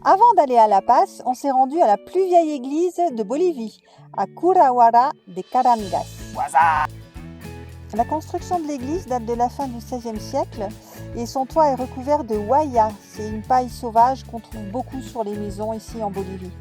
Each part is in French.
Avant d'aller à La Paz, on s'est rendu à la plus vieille église de Bolivie, à Curahuara de Carangas. La construction de l'église date de la fin du XVIe siècle et son toit est recouvert de huaya. C'est une paille sauvage qu'on trouve beaucoup sur les maisons ici en Bolivie.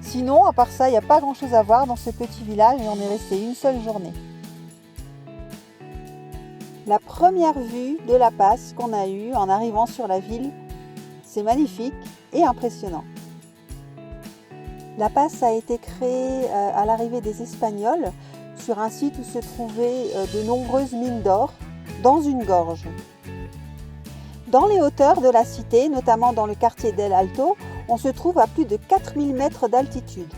Sinon, à part ça, il n'y a pas grand chose à voir dans ce petit village et on est resté une seule journée. La première vue de La Paz qu'on a eue en arrivant sur la ville, c'est magnifique et impressionnant. La Paz a été créée à l'arrivée des Espagnols sur un site où se trouvaient de nombreuses mines d'or dans une gorge. Dans les hauteurs de la cité, notamment dans le quartier del Alto, on se trouve à plus de 4000 mètres d'altitude.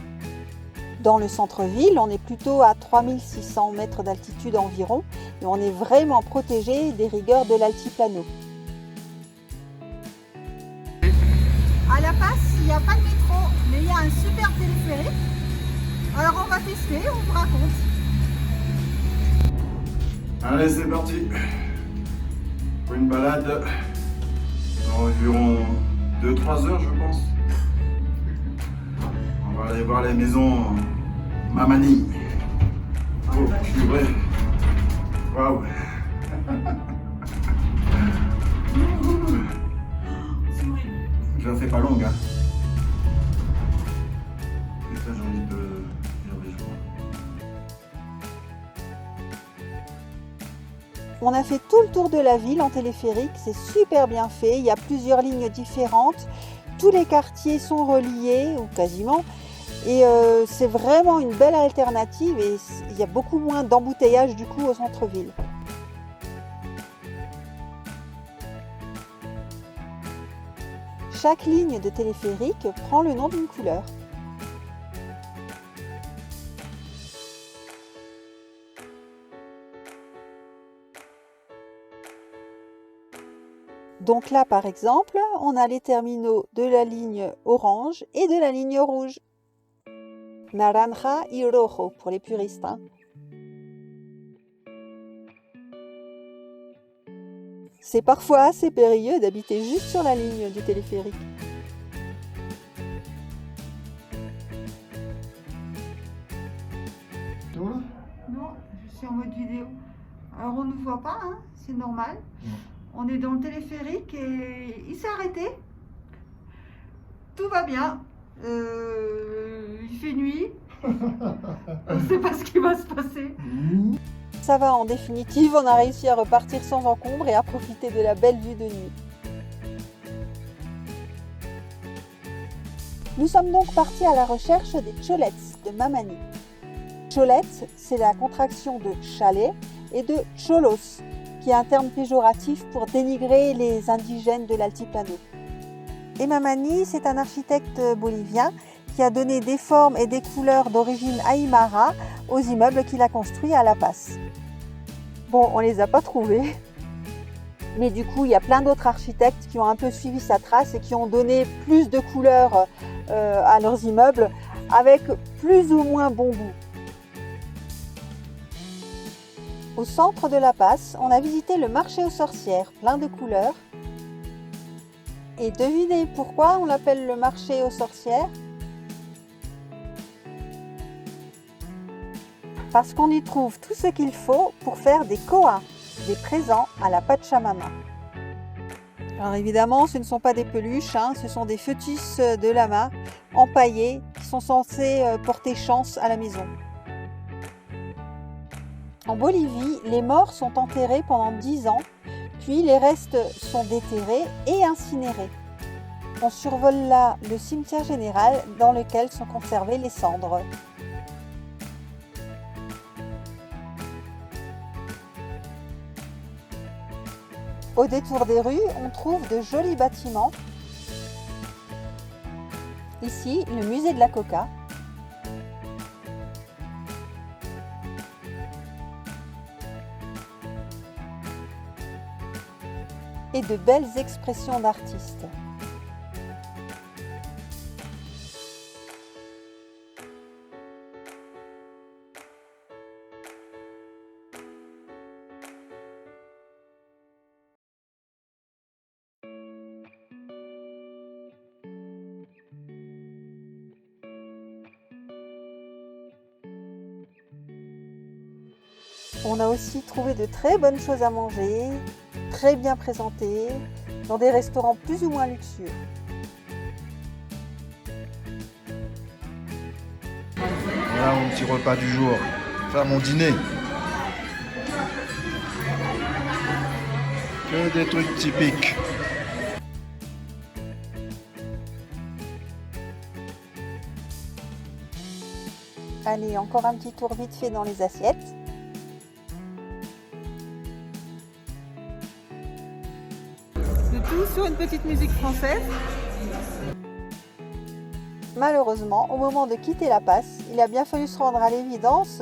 Dans le centre-ville, on est plutôt à 3600 mètres d'altitude environ et on est vraiment protégé des rigueurs de l'altiplano. À La Paz, il n'y a pas de métro, mais il y a un super téléphérique. Alors on va tester, on vous raconte. Allez, c'est parti pour une balade d'environ 2-3 heures, je pense. On va aller voir les maisons Mamani. Oh, je suis vrai. Waouh. Je la fais pas longue, hein. Putain, j'ai envie de faire des jours. On a fait tout le tour de la ville en téléphérique, c'est super bien fait, il y a plusieurs lignes différentes, tous les quartiers sont reliés, ou quasiment, et c'est vraiment une belle alternative et il y a beaucoup moins d'embouteillage du coup au centre-ville. Chaque ligne de téléphérique prend le nom d'une couleur. Donc là, par exemple, on a les terminaux de la ligne orange et de la ligne rouge. Naranja y rojo pour les puristes. C'est parfois assez périlleux d'habiter juste sur la ligne du téléphérique. Non, je suis en mode vidéo. Alors on ne voit pas, hein, c'est normal. On est dans le téléphérique et il s'est arrêté. Tout va bien. Il fait nuit. On ne sait pas ce qui va se passer. Ça va, en définitive, on a réussi à repartir sans encombre et à profiter de la belle vue de nuit. Nous sommes donc partis à la recherche des cholets de Mamani. Cholets, c'est la contraction de chalet et de cholos, qui est un terme péjoratif pour dénigrer les indigènes de l'altiplano. Et Mamani, c'est un architecte bolivien qui a donné des formes et des couleurs d'origine aymara aux immeubles qu'il a construits à La Paz. Bon, on ne les a pas trouvés, mais du coup, il y a plein d'autres architectes qui ont un peu suivi sa trace et qui ont donné plus de couleurs à leurs immeubles avec plus ou moins bon goût. Au centre de La Paz, on a visité le marché aux sorcières, plein de couleurs. Et devinez pourquoi on l'appelle le marché aux sorcières? Parce qu'on y trouve tout ce qu'il faut pour faire des koas, des présents à la Pachamama. Alors évidemment, ce ne sont pas des peluches, hein, ce sont des fœtus de lama empaillés qui sont censés porter chance à la maison. En Bolivie, les morts sont enterrés pendant 10 ans, puis les restes sont déterrés et incinérés. On survole là le cimetière général dans lequel sont conservées les cendres. Au détour des rues, on trouve de jolis bâtiments. Ici, le musée de la Coca. Et de belles expressions d'artistes. On a aussi trouvé de très bonnes choses à manger, très bien présentées, dans des restaurants plus ou moins luxueux. Voilà mon petit repas du jour, enfin mon dîner. Que des trucs typiques. Allez, encore un petit tour vite fait dans les assiettes. Le tout sur une petite musique française. Malheureusement, au moment de quitter la passe, il a bien fallu se rendre à l'évidence.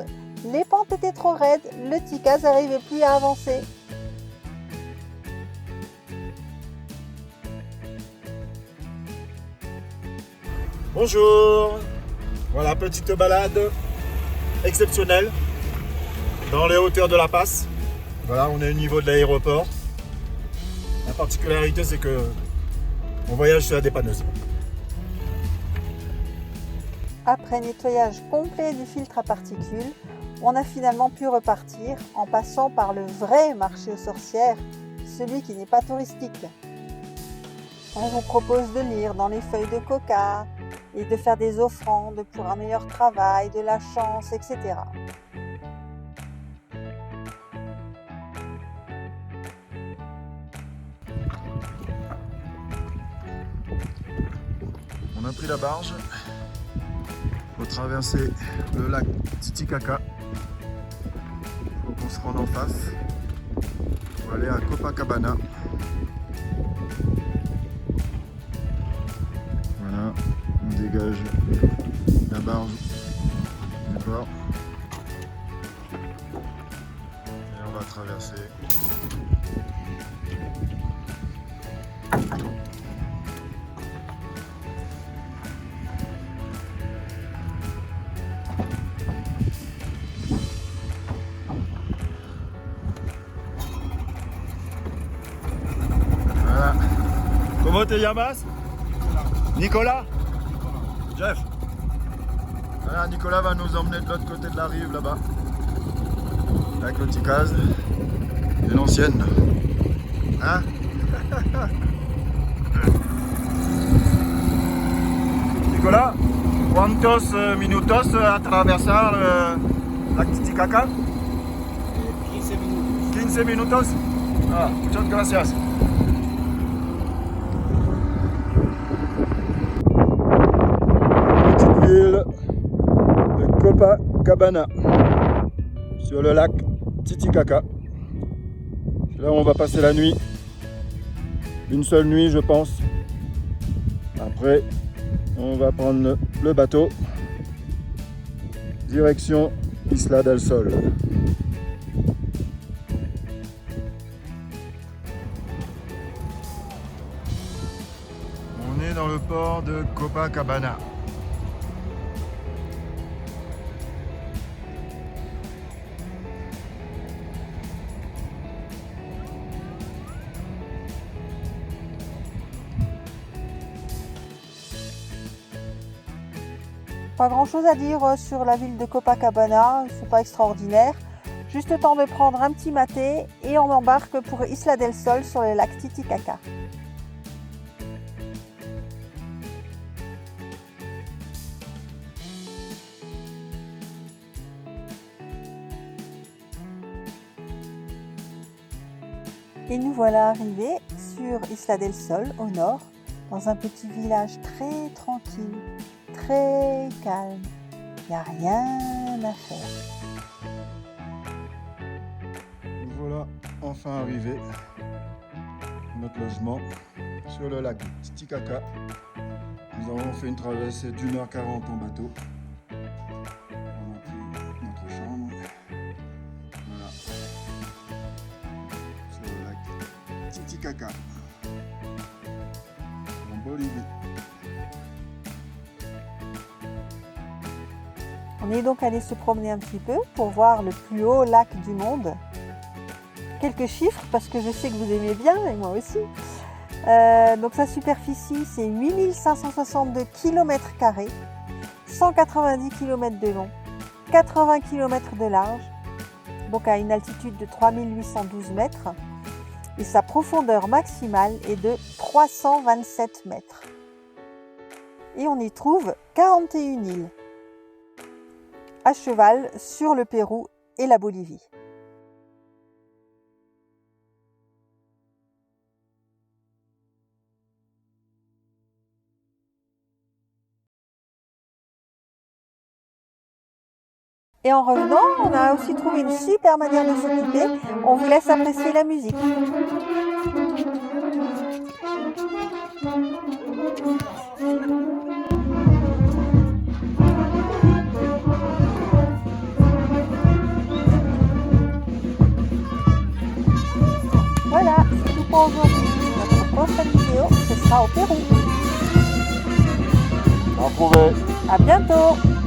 Les pentes étaient trop raides, le Tikaz n'arrivait plus à avancer. Bonjour. Voilà, petite balade exceptionnelle dans les hauteurs de la passe. Voilà, on est au niveau de l'aéroport. La particularité, c'est que on voyage sur la dépanneuse. Après nettoyage complet du filtre à particules, on a finalement pu repartir en passant par le vrai marché aux sorcières, celui qui n'est pas touristique. On vous propose de lire dans les feuilles de coca et de faire des offrandes pour un meilleur travail, de la chance, etc. On a pris la barge pour traverser le lac Titicaca. Il faut qu'on se rende en face pour aller à Copacabana. Voilà, on dégage la barge du bord et on va traverser. Voilà. Comment te llamas? Nicolas? Jeff? Voilà, Nicolas va nous emmener de l'autre côté de la rive là-bas. Avec le Tikaz. C'est l'ancienne. Hein? Nicolas, ¿cuántos minutos atravesar la Titicaca? 15 minutos. 15 minutos? Ah, muchas gracias. Petite ville de Copacabana sur le lac Titicaca. Là, on va passer la nuit. Une seule nuit, je pense. Après, on va prendre le bateau. Direction Isla del Sol. On est dans le port de Copacabana. Pas grand chose à dire sur la ville de Copacabana, c'est pas extraordinaire. Juste le temps de prendre un petit maté et on embarque pour Isla del Sol sur le lac Titicaca. Et nous voilà arrivés sur Isla del Sol au nord, dans un petit village très tranquille, très calme. Il n'y a rien à faire. Nous voilà enfin arrivés à notre logement sur le lac Titicaca. Nous avons fait une traversée d'1h40 en bateau. On a pris notre chambre. Voilà. Sur le lac Titicaca. En Bolivie. On est donc allé se promener un petit peu pour voir le plus haut lac du monde. Quelques chiffres parce que je sais que vous aimez bien et moi aussi. Donc sa superficie c'est 8562 km², 190 km de long, 80 km de large, donc à une altitude de 3812 mètres, et sa profondeur maximale est de 327 mètres. Et on y trouve 41 îles, à cheval sur le Pérou et la Bolivie. Et en revenant, on a aussi trouvé une super manière de s'occuper. On vous laisse apprécier la musique. Voilà, c'est tout pour aujourd'hui. Notre prochaine vidéo, ce sera au Pérou. Au revoir. À bientôt!